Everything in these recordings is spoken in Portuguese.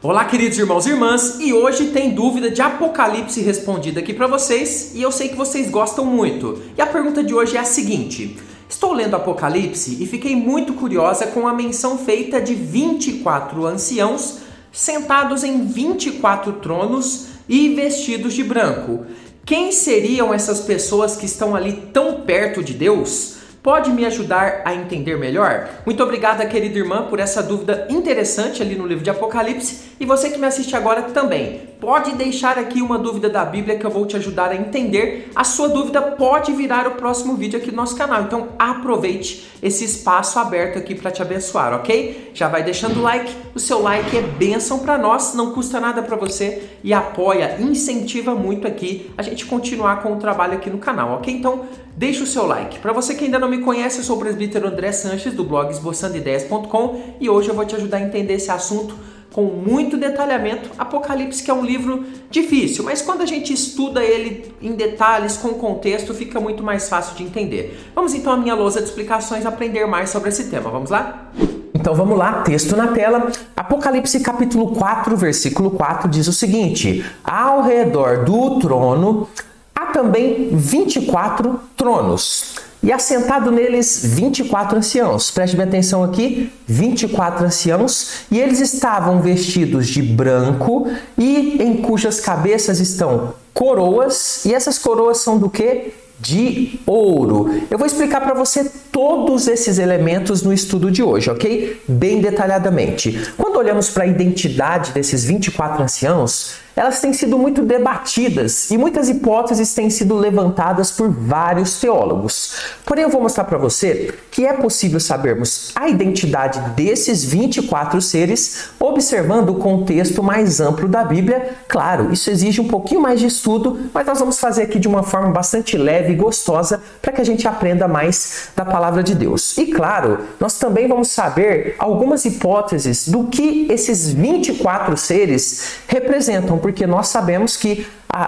Olá, queridos irmãos e irmãs, e hoje tem dúvida de Apocalipse respondida aqui para vocês, e eu sei que vocês gostam muito. E a pergunta de hoje é a seguinte: estou lendo Apocalipse e fiquei muito curiosa com a menção feita de 24 anciãos sentados em 24 tronos e vestidos de branco. Quem seriam essas pessoas que estão ali tão perto de Deus? Pode me ajudar a entender melhor? Muito obrigada, querida irmã, por essa dúvida interessante ali no livro de Apocalipse. E você que me assiste agora também, pode deixar aqui uma dúvida da Bíblia que eu vou te ajudar a entender. A sua dúvida pode virar o próximo vídeo aqui do nosso canal. Então aproveite esse espaço aberto aqui para te abençoar, ok? Já vai deixando o like. O seu like é bênção para nós, não custa nada para você e apoia, incentiva muito aqui a gente continuar com o trabalho aqui no canal, ok? Então deixa o seu like. Para você que ainda não me conhece, eu sou o presbítero André Sanches do blog esboçandoideias.com e hoje eu vou te ajudar a entender esse assunto com muito detalhamento. Apocalipse, que é um livro difícil, mas quando a gente estuda ele em detalhes, com contexto, fica muito mais fácil de entender. Vamos então à minha lousa de explicações aprender mais sobre esse tema. Vamos lá? Então vamos lá, texto na tela. Apocalipse capítulo 4, versículo 4 diz o seguinte: ao redor do trono há também 24 tronos, e assentado neles 24 anciãos. Preste bem atenção aqui, 24 anciãos, e eles estavam vestidos de branco, e em cujas cabeças estão coroas, e essas coroas são do quê? De ouro. Eu vou explicar para você todos esses elementos no estudo de hoje, ok? Bem detalhadamente. Quando olhamos para a identidade desses 24 anciãos, elas têm sido muito debatidas e muitas hipóteses têm sido levantadas por vários teólogos. Porém, eu vou mostrar para você que é possível sabermos a identidade desses 24 seres observando o contexto mais amplo da Bíblia. Claro, isso exige um pouquinho mais de estudo, mas nós vamos fazer aqui de uma forma bastante leve e gostosa para que a gente aprenda mais da palavra de Deus. E claro, nós também vamos saber algumas hipóteses do que esses 24 seres representam, porque nós sabemos que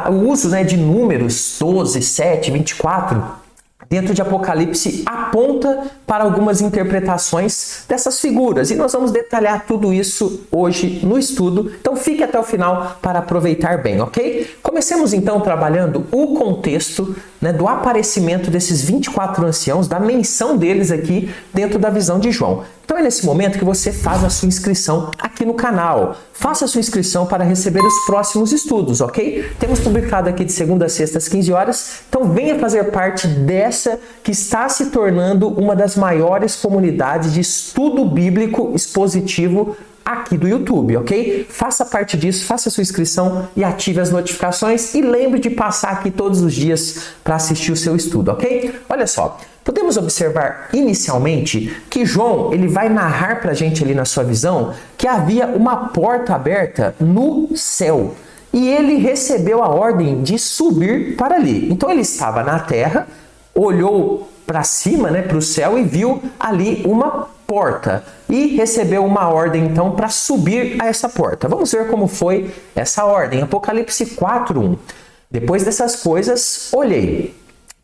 o uso de números 12, 7, 24 dentro de Apocalipse aponta para algumas interpretações dessas figuras. E nós vamos detalhar tudo isso hoje no estudo. Então fique até o final para aproveitar bem, ok? Comecemos então trabalhando o contexto do aparecimento desses 24 anciãos, da menção deles aqui dentro da visão de João. Então é nesse momento que você faz a sua inscrição aqui no canal. Faça a sua inscrição para receber os próximos estudos, ok? Temos publicado aqui de segunda a sexta às 15 horas. Então venha fazer parte dessa que está se tornando uma das maiores comunidades de estudo bíblico expositivo aqui do YouTube, ok? Faça parte disso, faça a sua inscrição e ative as notificações e lembre de passar aqui todos os dias para assistir o seu estudo, ok? Olha só, podemos observar inicialmente que João ele vai narrar para a gente ali na sua visão que havia uma porta aberta no céu e ele recebeu a ordem de subir para ali. Então ele estava na terra, olhou para cima, para o céu e viu ali uma porta e recebeu uma ordem então para subir a essa porta. Vamos ver como foi essa ordem. Apocalipse 4:1. Depois dessas coisas, olhei,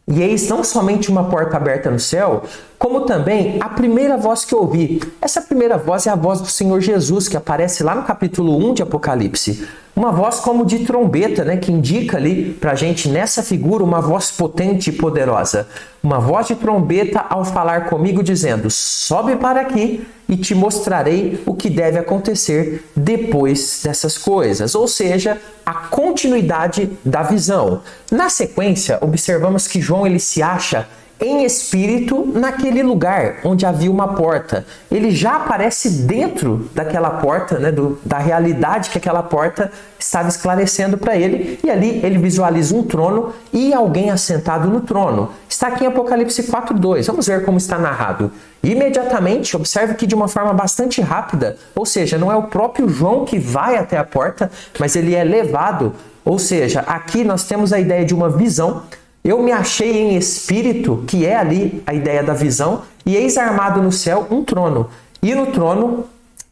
e eis não somente uma porta aberta no céu, como também a primeira voz que ouvi. Essa primeira voz é a voz do Senhor Jesus, que aparece lá no capítulo 1 de Apocalipse. Uma voz como de trombeta, que indica ali pra gente nessa figura uma voz potente e poderosa. Uma voz de trombeta ao falar comigo dizendo: sobe para aqui e te mostrarei o que deve acontecer depois dessas coisas. Ou seja, a continuidade da visão. Na sequência, observamos que João ele se acha em espírito naquele lugar onde havia uma porta. Ele já aparece dentro daquela porta, da realidade que aquela porta estava esclarecendo para ele, e ali ele visualiza um trono e alguém assentado no trono. Está aqui em Apocalipse 4:2. Vamos ver como está narrado. Imediatamente, observe que de uma forma bastante rápida, ou seja, não é o próprio João que vai até a porta, mas ele é levado. Ou seja, aqui nós temos a ideia de uma visão. Eu me achei em espírito, que é ali a ideia da visão, e eis armado no céu um trono, e no trono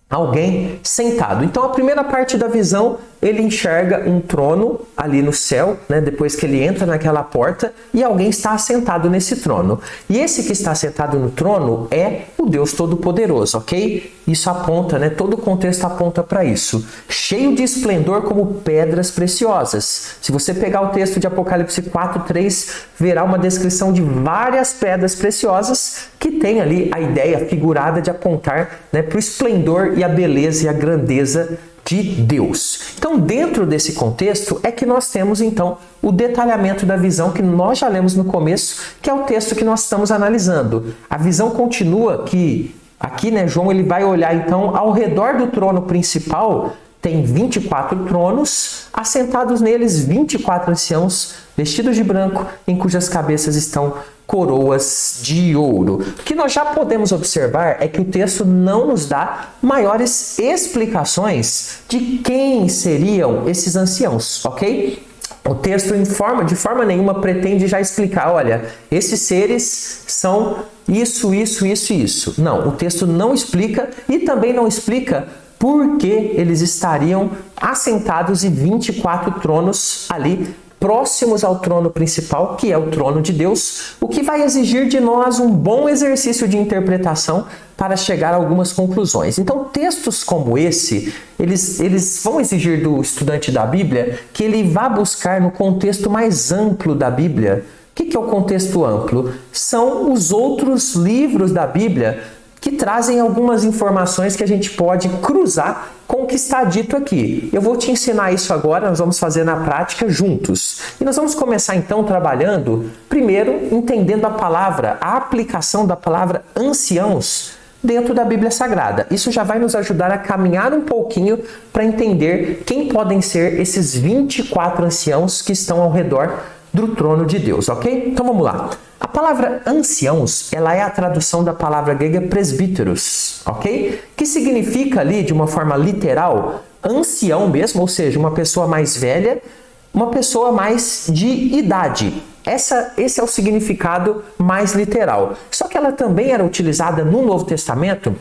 alguém sentado. Então a primeira parte da visão, ele enxerga um trono ali no céu, depois que ele entra naquela porta, e alguém está assentado nesse trono. E esse que está sentado no trono é o Deus Todo-Poderoso, ok? isso aponta, né? Todo o contexto aponta para isso. Cheio de esplendor como pedras preciosas. Se você pegar o texto de Apocalipse 4:3, verá uma descrição de várias pedras preciosas que tem ali a ideia figurada de apontar, né, para o esplendor e a beleza e a grandeza de Deus. Então, dentro desse contexto é que nós temos então o detalhamento da visão que nós já lemos no começo, que é o texto que nós estamos analisando. A visão continua que aqui, né, João ele vai olhar então ao redor do trono principal, tem 24 tronos, assentados neles 24 anciãos vestidos de branco, em cujas cabeças estão coroas de ouro. O que nós já podemos observar é que o texto não nos dá maiores explicações de quem seriam esses anciãos, ok? O texto de forma nenhuma pretende já explicar, olha, esses seres são isso. Não, o texto não explica e também não explica por que eles estariam assentados em 24 tronos ali próximos ao trono principal, que é o trono de Deus, o que vai exigir de nós um bom exercício de interpretação para chegar a algumas conclusões. Então, textos como esse, eles vão exigir do estudante da Bíblia que ele vá buscar no contexto mais amplo da Bíblia. O que é o contexto amplo? São os outros livros da Bíblia que trazem algumas informações que a gente pode cruzar com o que está dito aqui. Eu vou te ensinar isso agora, nós vamos fazer na prática juntos. E nós vamos começar então trabalhando, primeiro, entendendo a palavra, a aplicação da palavra anciãos dentro da Bíblia Sagrada. Isso já vai nos ajudar a caminhar um pouquinho para entender quem podem ser esses 24 anciãos que estão ao redor do trono de Deus, ok? Então vamos lá. A palavra anciãos, ela é a tradução da palavra grega presbíteros, ok? Que significa ali, de uma forma literal, ancião mesmo, ou seja, uma pessoa mais velha, uma pessoa mais de idade. Esse é o significado mais literal. Só que ela também era utilizada no Novo Testamento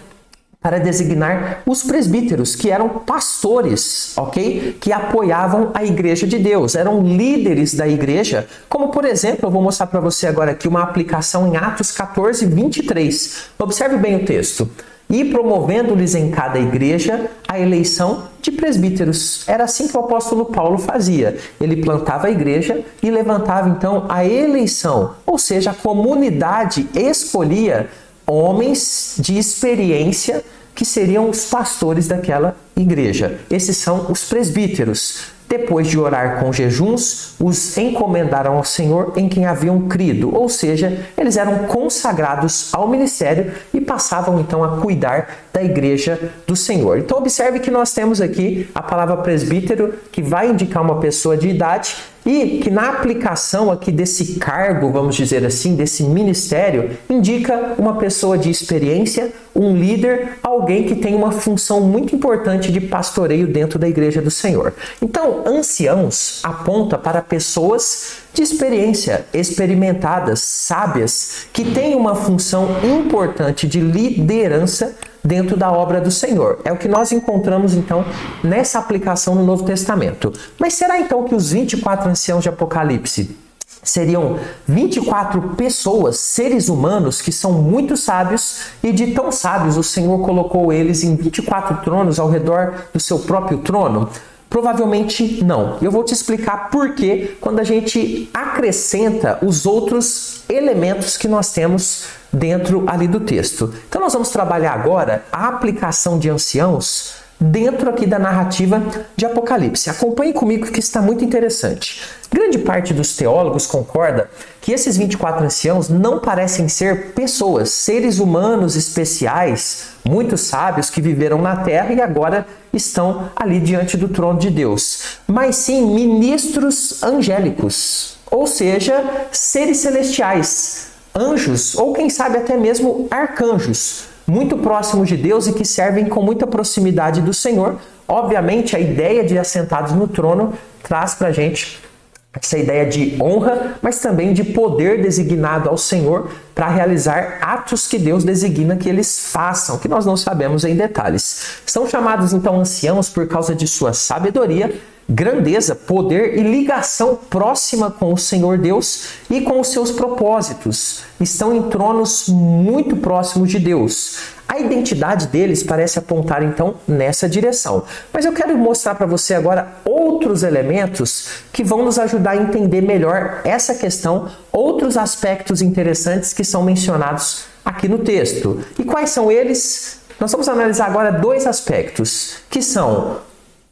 para designar os presbíteros, que eram pastores, ok? Que apoiavam a igreja de Deus, eram líderes da igreja, como por exemplo, eu vou mostrar para você agora aqui uma aplicação em Atos 14:23. Observe bem o texto. E promovendo-lhes em cada igreja a eleição de presbíteros. Era assim que o apóstolo Paulo fazia. Ele plantava a igreja e levantava então a eleição, ou seja, a comunidade escolhia homens de experiência que seriam os pastores daquela igreja. Esses são os presbíteros. Depois de orar com jejuns, os encomendaram ao Senhor em quem haviam crido. Ou seja, eles eram consagrados ao ministério e passavam então a cuidar da igreja do Senhor. Então observe que nós temos aqui a palavra presbítero, que vai indicar uma pessoa de idade, e que na aplicação aqui desse cargo, vamos dizer assim, desse ministério, indica uma pessoa de experiência, um líder, alguém que tem uma função muito importante de pastoreio dentro da igreja do Senhor. Então, anciãos aponta para pessoas de experiência, experimentadas, sábias, que têm uma função importante de liderança dentro da obra do Senhor. É o que nós encontramos, então, nessa aplicação no Novo Testamento. Mas será, então, que os 24 anciãos de Apocalipse seriam 24 pessoas, seres humanos, que são muito sábios, e de tão sábios o Senhor colocou eles em 24 tronos ao redor do seu próprio trono? Provavelmente não. Eu vou te explicar por quê quando a gente acrescenta os outros elementos que nós temos dentro ali do texto. Então nós vamos trabalhar agora a aplicação de anciãos dentro aqui da narrativa de Apocalipse. Acompanhe comigo que está muito interessante. Grande parte dos teólogos concorda que esses 24 anciãos não parecem ser pessoas, seres humanos especiais, muito sábios que viveram na terra e agora estão ali diante do trono de Deus, mas sim ministros angélicos, ou seja, seres celestiais, anjos ou quem sabe até mesmo arcanjos, muito próximos de Deus e que servem com muita proximidade do Senhor. Obviamente, a ideia de assentados no trono traz para a gente essa ideia de honra, mas também de poder designado ao Senhor para realizar atos que Deus designa que eles façam, que nós não sabemos em detalhes. São chamados então anciãos por causa de sua sabedoria, grandeza, poder e ligação próxima com o Senhor Deus e com os seus propósitos. Estão em tronos muito próximos de Deus. A A identidade deles parece apontar então nessa direção. Mas eu quero mostrar para você agora outros elementos que vão nos ajudar a entender melhor essa questão, outros aspectos interessantes que são mencionados aqui no texto. E quais são eles? Nós vamos analisar agora dois aspectos, que são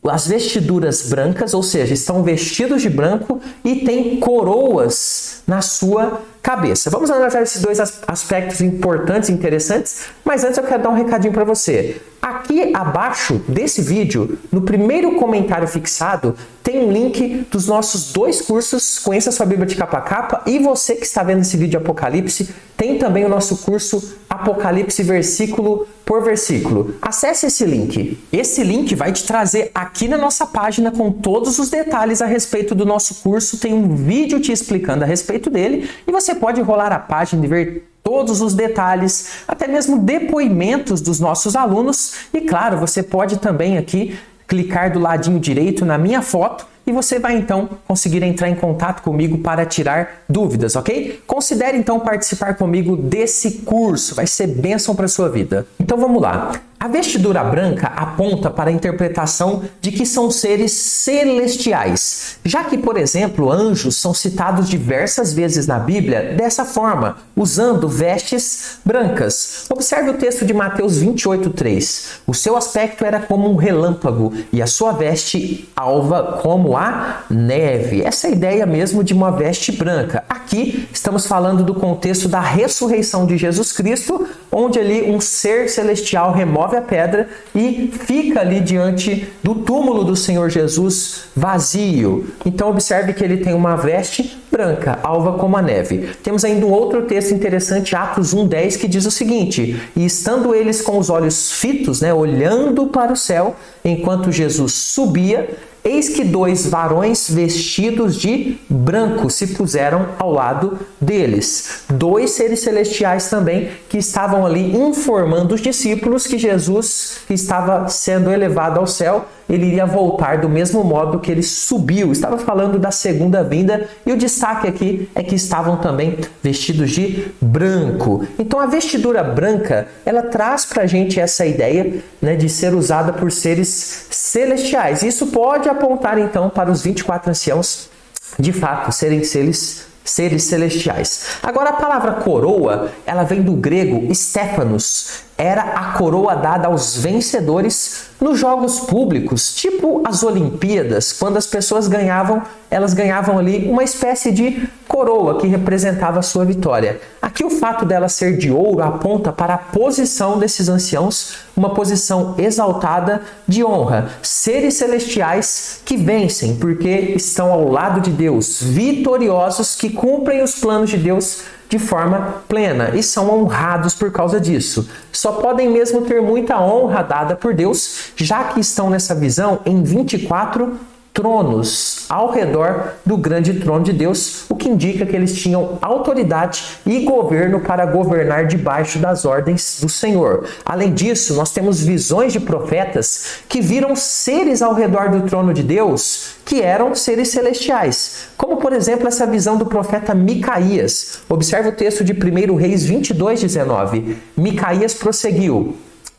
as vestiduras brancas, ou seja, estão vestidos de branco e têm coroas na sua cabeça. Vamos analisar esses dois aspectos importantes e interessantes, mas antes eu quero dar um recadinho para você. Aqui abaixo desse vídeo, no primeiro comentário fixado, tem um link dos nossos dois cursos, Conheça a Sua Bíblia de Capa a Capa, e você que está vendo esse vídeo de Apocalipse, tem também o nosso curso Apocalipse versículo por versículo. Acesse esse link. Esse link vai te trazer aqui na nossa página com todos os detalhes a respeito do nosso curso. Tem um vídeo te explicando a respeito dele e você pode rolar a página e ver todos os detalhes, até mesmo depoimentos dos nossos alunos. E claro, você pode também aqui clicar do ladinho direito na minha foto e você vai então conseguir entrar em contato comigo para tirar dúvidas, ok? Considere então participar comigo desse curso, vai ser bênção para a sua vida. Então vamos lá. A vestidura branca aponta para a interpretação de que são seres celestiais, já que, por exemplo, anjos são citados diversas vezes na Bíblia dessa forma, usando vestes brancas. Observe o texto de Mateus 28:3. O seu aspecto era como um relâmpago e a sua veste alva como a neve. Essa é a ideia mesmo de uma veste branca. Aqui estamos falando do contexto da ressurreição de Jesus Cristo, onde ali um ser celestial remove a pedra e fica ali diante do túmulo do Senhor Jesus vazio. Então observe que ele tem uma veste branca, alva como a neve. Temos ainda um outro texto interessante, Atos 1:10, que diz o seguinte: e estando eles com os olhos fitos, olhando para o céu, enquanto Jesus subia, eis que dois varões vestidos de branco se puseram ao lado deles. Dois seres celestiais também que estavam ali informando os discípulos que Jesus, que estava sendo elevado ao céu, ele iria voltar do mesmo modo que ele subiu. Estava falando da segunda vinda e o destaque aqui é que estavam também vestidos de branco. Então a vestidura branca, ela traz para a gente essa ideia de ser usada por seres celestiais. Isso pode apontar então para os 24 anciãos, de fato, serem seres celestiais. Agora a palavra coroa, ela vem do grego Stéphanos. Era a coroa dada aos vencedores nos jogos públicos, tipo as Olimpíadas, quando as pessoas ganhavam, elas ganhavam ali uma espécie de coroa que representava a sua vitória. Aqui o fato dela ser de ouro aponta para a posição desses anciãos, uma posição exaltada de honra. Seres celestiais que vencem porque estão ao lado de Deus, vitoriosos, que cumprem os planos de Deus de forma plena e são honrados por causa disso. Só podem mesmo ter muita honra dada por Deus, já que estão nessa visão em 24 tronos ao redor do grande trono de Deus, o que indica que eles tinham autoridade e governo para governar debaixo das ordens do Senhor. Além disso, nós temos visões de profetas que viram seres ao redor do trono de Deus que eram seres celestiais, como por exemplo essa visão do profeta Micaías. Observe o texto de 1 Reis 22:19. Micaías prosseguiu: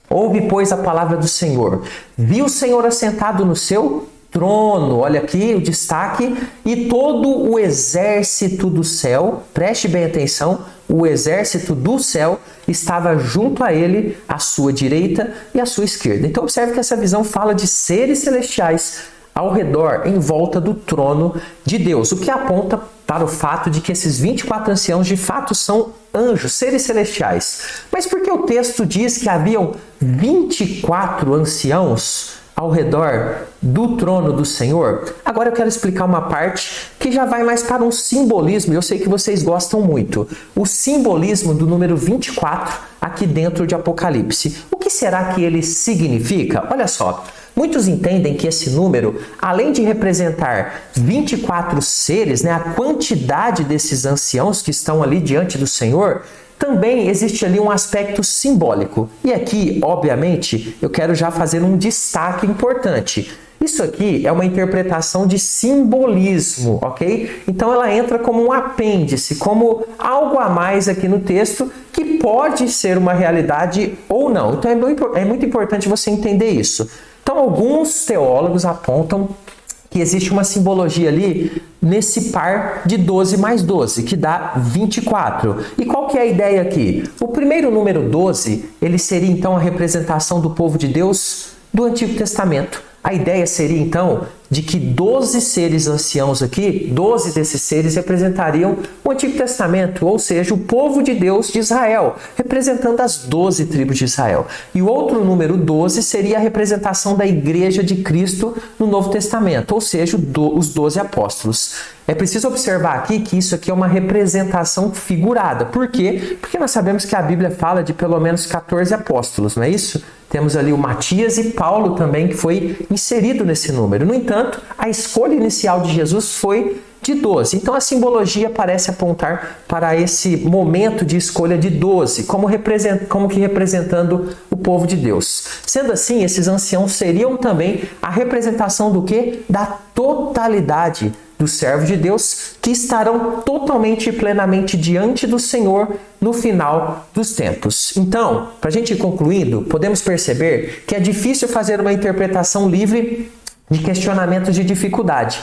ouve, pois, a palavra do Senhor. Viu o Senhor assentado no seu trono, olha aqui o destaque, e todo o exército do céu, preste bem atenção, o exército do céu estava junto a ele, à sua direita e à sua esquerda. Então observe que essa visão fala de seres celestiais ao redor, em volta do trono de Deus, o que aponta para o fato de que esses 24 anciãos de fato são anjos, seres celestiais. Mas por que o texto diz que haviam 24 anciãos ao redor do trono do Senhor? Agora eu quero explicar uma parte que já vai mais para um simbolismo, e eu sei que vocês gostam muito. O simbolismo do número 24 aqui dentro de Apocalipse. O que será que ele significa? Olha só, muitos entendem que esse número, além de representar 24 seres, a quantidade desses anciãos que estão ali diante do Senhor, também existe ali um aspecto simbólico. E aqui, obviamente, eu quero já fazer um destaque importante. Isso aqui é uma interpretação de simbolismo, ok? Então ela entra como um apêndice, como algo a mais aqui no texto que pode ser uma realidade ou não. Então é muito importante você entender isso. Então alguns teólogos apontam que existe uma simbologia ali nesse par de 12 mais 12, que dá 24. E qual que é a ideia aqui? O primeiro número 12, ele seria então a representação do povo de Deus do Antigo Testamento. A ideia seria então de que 12 seres anciãos aqui, 12 desses seres representariam o Antigo Testamento, ou seja, o povo de Deus de Israel, representando as 12 tribos de Israel. E o outro número 12 seria a representação da Igreja de Cristo no Novo Testamento, ou seja, os 12 apóstolos. É preciso observar aqui que isso aqui é uma representação figurada. Por quê? Porque nós sabemos que a Bíblia fala de pelo menos 14 apóstolos, não é isso? Temos ali o Matias e Paulo também, que foi inserido nesse número. No entanto, a escolha inicial de Jesus foi de 12. Então a simbologia parece apontar para esse momento de escolha de 12, como que representando o povo de Deus. Sendo assim, esses anciãos seriam também a representação do quê? Da totalidade dos servos de Deus, que estarão totalmente e plenamente diante do Senhor no final dos tempos. Então, para a gente ir concluindo, podemos perceber que é difícil fazer uma interpretação livre de questionamentos de dificuldades.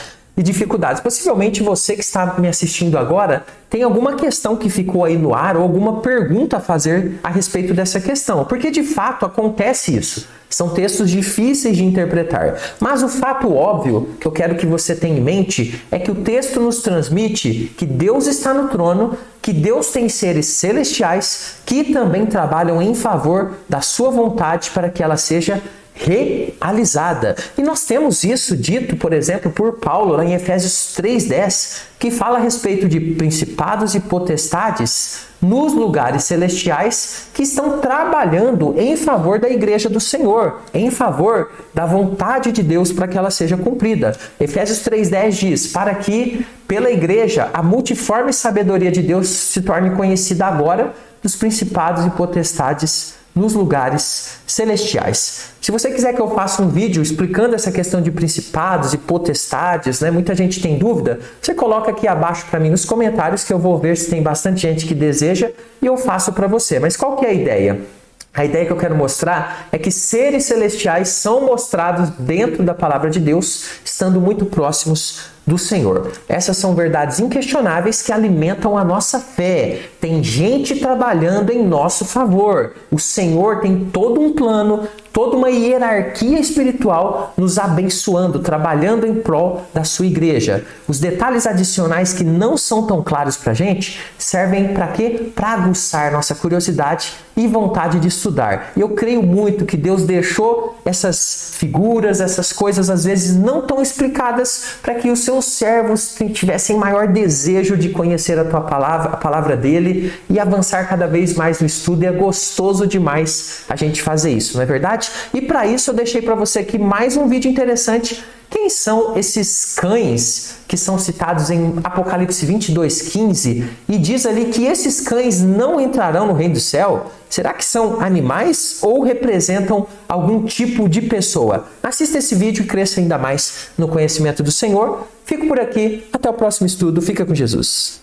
Possivelmente você que está me assistindo agora tem alguma questão que ficou aí no ar ou alguma pergunta a fazer a respeito dessa questão, porque de fato acontece isso. São textos difíceis de interpretar, mas o fato óbvio que eu quero que você tenha em mente é que o texto nos transmite que Deus está no trono, que Deus tem seres celestiais que também trabalham em favor da sua vontade para que ela seja realizada. E nós temos isso dito, por exemplo, por Paulo, lá em Efésios 3:10, que fala a respeito de principados e potestades nos lugares celestiais que estão trabalhando em favor da igreja do Senhor, em favor da vontade de Deus para que ela seja cumprida. Efésios 3:10 diz, para que pela igreja a multiforme sabedoria de Deus se torne conhecida agora dos principados e potestades nos lugares celestiais. Se você quiser que eu faça um vídeo explicando essa questão de principados e potestades, muita gente tem dúvida, você coloca aqui abaixo para mim nos comentários que eu vou ver se tem bastante gente que deseja e eu faço para você. Mas qual que é a ideia? A ideia que eu quero mostrar é que seres celestiais são mostrados dentro da palavra de Deus, estando muito próximos do Senhor. Essas são verdades inquestionáveis que alimentam a nossa fé. Tem gente trabalhando em nosso favor. O Senhor tem todo um plano, toda uma hierarquia espiritual nos abençoando, trabalhando em prol da sua igreja. Os detalhes adicionais que não são tão claros para a gente servem para quê? Para aguçar nossa curiosidade e vontade de estudar. E eu creio muito que Deus deixou essas figuras, essas coisas às vezes não tão explicadas para que os seus servos tivessem maior desejo de conhecer a palavra dele e avançar cada vez mais no estudo. E é gostoso demais a gente fazer isso, não é verdade? E para isso eu deixei para você aqui mais um vídeo interessante. Quem são esses cães que são citados em Apocalipse 22:15 e diz ali que esses cães não entrarão no reino do céu? Será que são animais ou representam algum tipo de pessoa? Assista esse vídeo e cresça ainda mais no conhecimento do Senhor. Fico por aqui, até o próximo estudo. Fica com Jesus.